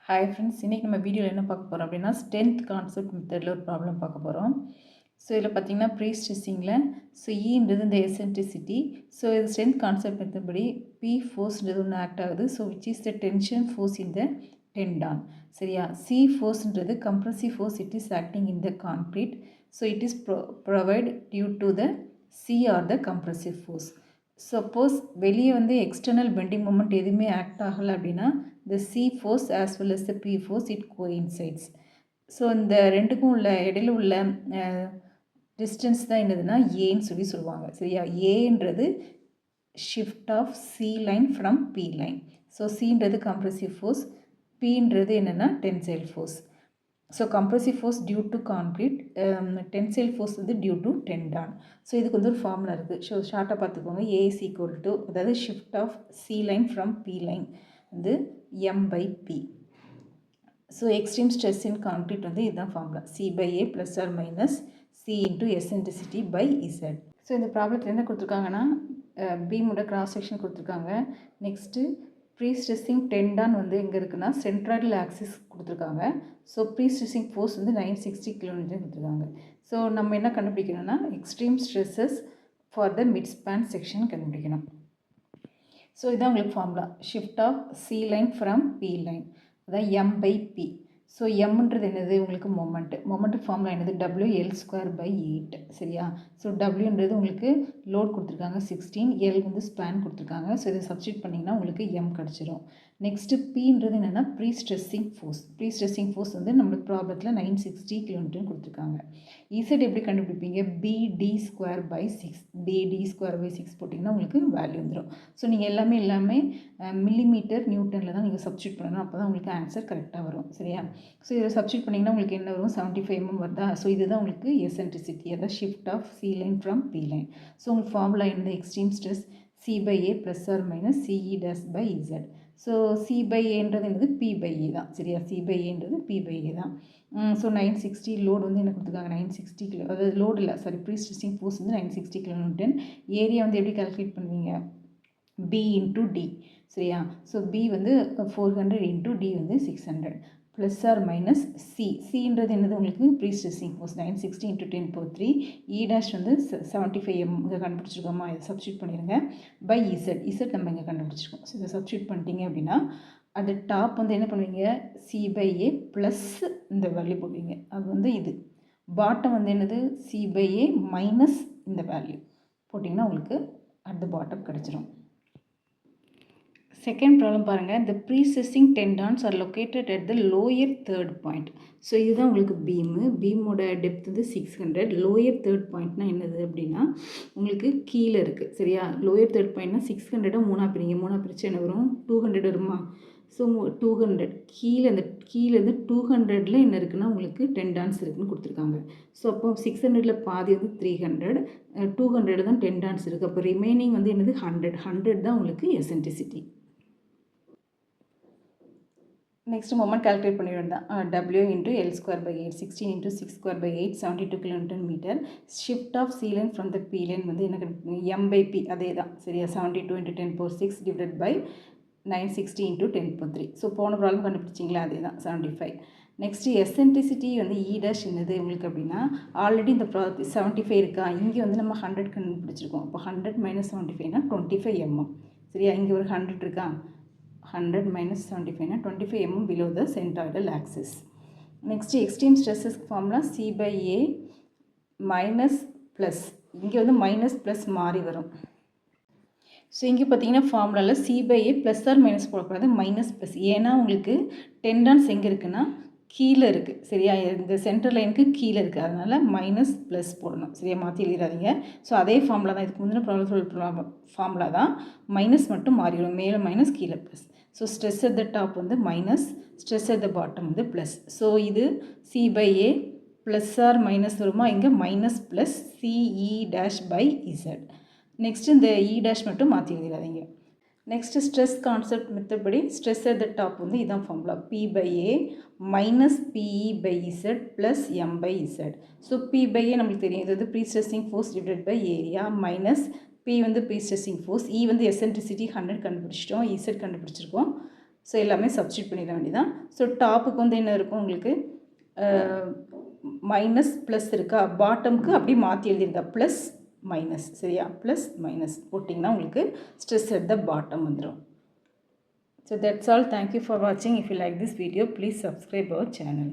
Hi friends, இன்றைக்கி நம்ம வீடியோவில் என்ன பார்க்க போகிறோம் அப்படின்னா ஸ்ட்ரென்த் கான்செப்ட் மெத்தடில் ஒரு ப்ராப்ளம் பார்க்க போகிறோம். ஸோ இதில் பார்த்தீங்கன்னா ப்ரீ ஸ்ட்ரெஸ்ஸிங்கில் இன்றது இந்த எசென்ட்ரிசிட்டி. ஸோ இது ஸ்ட்ரென்த் கான்செப்ட் மெத்தட் படி பி ஃபோர்ஸ்ன்றது ஒன்று ஆக்ட் ஆகுது. So which is the tension force in the tendon. சரியா? சி ஃபோர்ஸ்ன்றது compressive force it is acting in the concrete. So it is provide due to the C or the compressive force. Suppose வெளியே வந்து external bending moment எதுவுமே act ஆகலை அப்படின்னா the C force as well as the P force it coincides. So இந்த ரெண்டுக்கும் உள்ள இடையில உள்ள டிஸ்டன்ஸ் தான் என்னதுன்னா ஏன்னு சொல்லுவாங்க. சரியா? ஏன்றது shift of C line from P line. So சின்றது கம்ப்ரெசிவ் ஃபோர்ஸ், பின்றது என்னென்னா tensile force. So compressive force due to concrete, tensile force வந்து டியூ டு டெண்டான். ஸோ இதுக்கு வந்து ஒரு ஃபார்முலா இருக்குது. ஸோ ஷார்ட்டாக பார்த்துக்கோங்க. ஏ இஸ் ஈக்குவல் டு, அதாவது shift of C line from P line வந்து m/p. So extreme stress in concrete வந்து இதுதான் formula. C/A plus or minus C into eccentricity by Z. So இந்த ப்ராப்ளத்தில் என்ன கொடுத்துருக்காங்கன்னா பீமோட கிராஸ் செக்ஷன் கொடுத்துருக்காங்க. நெக்ஸ்ட்டு ப்ரீ ஸ்ட்ரெஸ்ஸிங் டெண்டான் வந்து எங்கே இருக்குன்னா சென்ட்ராய்டல் ஆக்சிஸ் கொடுத்துருக்காங்க. ஸோ ப்ரீ ஸ்ட்ரெஸ்ஸிங் ஃபோர்ஸ் வந்து 960 kN கொடுத்துருக்காங்க. ஸோ நம்ம என்ன கண்டுபிடிக்கணும்னா extreme stresses for the mid span section கண்டுபிடிக்கணும். ஸோ இதான் உங்களுக்கு formula. Shift of C line from P line, அதான் m/p. ஸோ எம்ன்றது என்னது உங்களுக்கு மொமெண்ட் ஃபார்முலா என்னது WL²/8. சரியா? ஸோ டபிள்யூன்றது உங்களுக்கு லோட் கொடுத்துருக்காங்க 16, எல் வந்து ஸ்பேன் கொடுத்துருக்காங்க. ஸோ இதை சப்ஸ்டியூட் பண்ணிங்கன்னா உங்களுக்கு எம் கிடச்சிரும். நெக்ஸ்ட்டு பீன்றது என்னென்னா prestressing force. Prestressing force வந்து நம்மளுக்கு ப்ராப்ளத்தில் 960 kN கொடுத்துருக்காங்க. இசட் எப்படி கண்டுபிடிப்பீங்க? BD²/6. BD²/6 போட்டிங்கன்னா உங்களுக்கு வேல்யூ வந்துடும். ஸோ நீங்கள் எல்லாமே மில்லிமீட்டர் நியூட்டனில் தான் நீங்கள் சப்ஸ்டியூட் பண்ணணும். அப்போ தான் உங்களுக்கு ஆன்சர் கரெக்டாக வரும். சரியா? ஸோ இதை சப்ஸ்டியூட் பண்ணிங்கன்னா உங்களுக்கு என்ன வரும்? 75 mm வருதா? ஸோ இதுதான் உங்களுக்கு எசென்ட்ரிசிட்டி, அதாவது shift of C line from P line. So உங்களுக்கு ஃபார்முலா என்ன? Extreme stress C/A plus or minus CE'/Z. So C/Aன்றது என்னது? P/A தான். சரியா? C/Aன்றது P/A தான். ஸோ 960 லோடு வந்து என்ன கொடுத்துருக்காங்க? 960 கிலோ, அதாவது லோடு இல்லை, சாரி, ப்ரீ ஸ்ட்ரெஸ்ஸிங் ஃபோர்ஸ் வந்து 960 kN. ஏரியா வந்து எப்படி கால்குலேட் பண்ணுவீங்க? B into D. சரியா? ஸோ B வந்து 400 இன்ட்டு D வந்து 600 ப்ளஸ் ஆர் மைனஸ் சின்றது என்னது உங்களுக்கு? Prestressing force 960 into 10⁻³ E' வந்து 75 mm இங்கே கண்டுபிடிச்சிருக்கோமா? இதை சப்ஸ்டியூட் பண்ணிடுங்க. பை இசட் நம்ம இங்கே கண்டுபிடிச்சிருக்கோம். ஸோ இதை சப்ஸ்டியூட் பண்ணிட்டீங்க அப்படின்னா அது டாப் வந்து என்ன பண்ணுவீங்க? C/A ப்ளஸ் இந்த வேல்யூ போடுவீங்க. அது வந்து இது பாட்டம் வந்து என்னது? C/A மைனஸ் இந்த வேல்யூ போட்டிங்கன்னா உங்களுக்கு அட் த பாட்டம் கிடச்சிரும். செகண்ட் ப்ராப்ளம் பாருங்கள். The prestressing tendons are located at the lower third point. So இதுதான் உங்களுக்கு பீமோட டெப்த் வந்து 600. லோயர் தேர்ட் பாயிண்ட்னா என்னது அப்படின்னா உங்களுக்கு கீழே இருக்குது. சரியா? லோயர் தேர்ட் பாயிண்ட்னா 600 மூணாக பிரித்து என்ன வரும்? 200 வருமா? ஸோ 200 கீழேருந்து 200ல் என்ன இருக்குன்னா உங்களுக்கு டெண்டான்ஸ் இருக்குதுன்னு கொடுத்துருக்காங்க. ஸோ அப்போ 600ல் பாதி வந்து 300, 200 தான் டெண்டான்ஸ் இருக்குது. அப்போ ரிமைனிங் வந்து என்னது? 100 தான் உங்களுக்கு எசென்ட்ரிசிட்டி. நெக்ஸ்ட் மொமெண்ட் கால்குலேட் பண்ணிட வேண்டாம். W into L²/8, 16 into 6²/8, 72 kN. Shift of C line from the B line வந்து என்ன கண்டுபிடிங்க? m/p அதே தான். சரியா? 72 into 10⁻6 divide by 960 into 10⁻3. So போன ப்ராப்ளம் கண்டுபிடிச்சிங்களா? அதே தான் 75. நெக்ஸ்ட்டு எசென்ட்ரிசிட்டி வந்து E' என்னது உங்களுக்கு அப்படின்னா ஆல்ரெடி இந்த 75 இருக்கா? இங்கே வந்து நம்ம 100 கண்டுபிடிச்சிருக்கோம். அப்போ 100 மைனஸ் 75னா 25 mm. சரியா? இங்கே ஒரு 100 இருக்கா? 100 minus 75 25 mm below the centroidal axis. Next extreme stresses formula C/A minus plus. இங்கே வந்து மைனஸ் ப்ளஸ் மாறி வரும். ஸோ இங்கே பார்த்தீங்கன்னா ஃபார்முலாவில் C/A ப்ளஸ் ஆர் மைனஸ் போடக்கூடாது, மைனஸ் ப்ளஸ். ஏன்னா உங்களுக்கு டெண்டான்ஸ் எங்கே இருக்குன்னா கீழே இருக்குது. சரியா? இந்த சென்டர் லைனுக்கு கீழே இருக்குது. அதனால் மைனஸ் ப்ளஸ் போடணும். சரியா? மாற்றி எழுதிடாதீங்க. ஸோ அதே ஃபார்முலா தான், இதுக்கு முந்தின ப்ராப்ளம் ஃபார்முலா தான், மைனஸ் மட்டும் மாறிடும். மேலே மைனஸ் கீழே plus. So stress at the top வந்து minus, stress at the bottom வந்து ப்ளஸ். ஸோ இது C/A ப்ளஸ் ஆர் மைனஸ் வருமா? இங்கே மைனஸ் ப்ளஸ் CE'/Z. நெக்ஸ்ட் இந்த E' மட்டும் மாற்றி எழுதிடாதீங்க. நெக்ஸ்ட்டு ஸ்ட்ரெஸ் கான்செப்ட் மெத்தபடி ஸ்ட்ரெஸ் அட் த டாப் வந்து இதான் formula. P/A minus PE/Z plus M/Z. So P/A நம்மளுக்கு தெரியும், இது வந்து prestressing force divide by area, minus P வந்து ப்ரீ ஸ்ட்ரெஸ்ஸிங் ஃபோர்ஸ், E வந்து எசென்ட்ரிசிட்டி 100 கண்டுபிடிச்சிட்டோம், Z கண்டுபிடிச்சிருக்கோம், ஸோ எல்லாமே சப்ஸ்டியூட் பண்ணிட வேண்டியதான். ஸோ டாப்புக்கு வந்து என்ன இருக்கும் உங்களுக்கு மைனஸ் ப்ளஸ் இருக்கா, பாட்டமுக்கு அப்படியே மாற்றி எழுதிருங்க ப்ளஸ் மைனஸ், சரியா, ப்ளஸ் மைனஸ் போட்டிங்கன்னா உங்களுக்கு ஸ்ட்ரெஸ் அட் த பாட்டம் வந்துடும். So that's all. Thank you for watching. If you like this video, please subscribe our channel.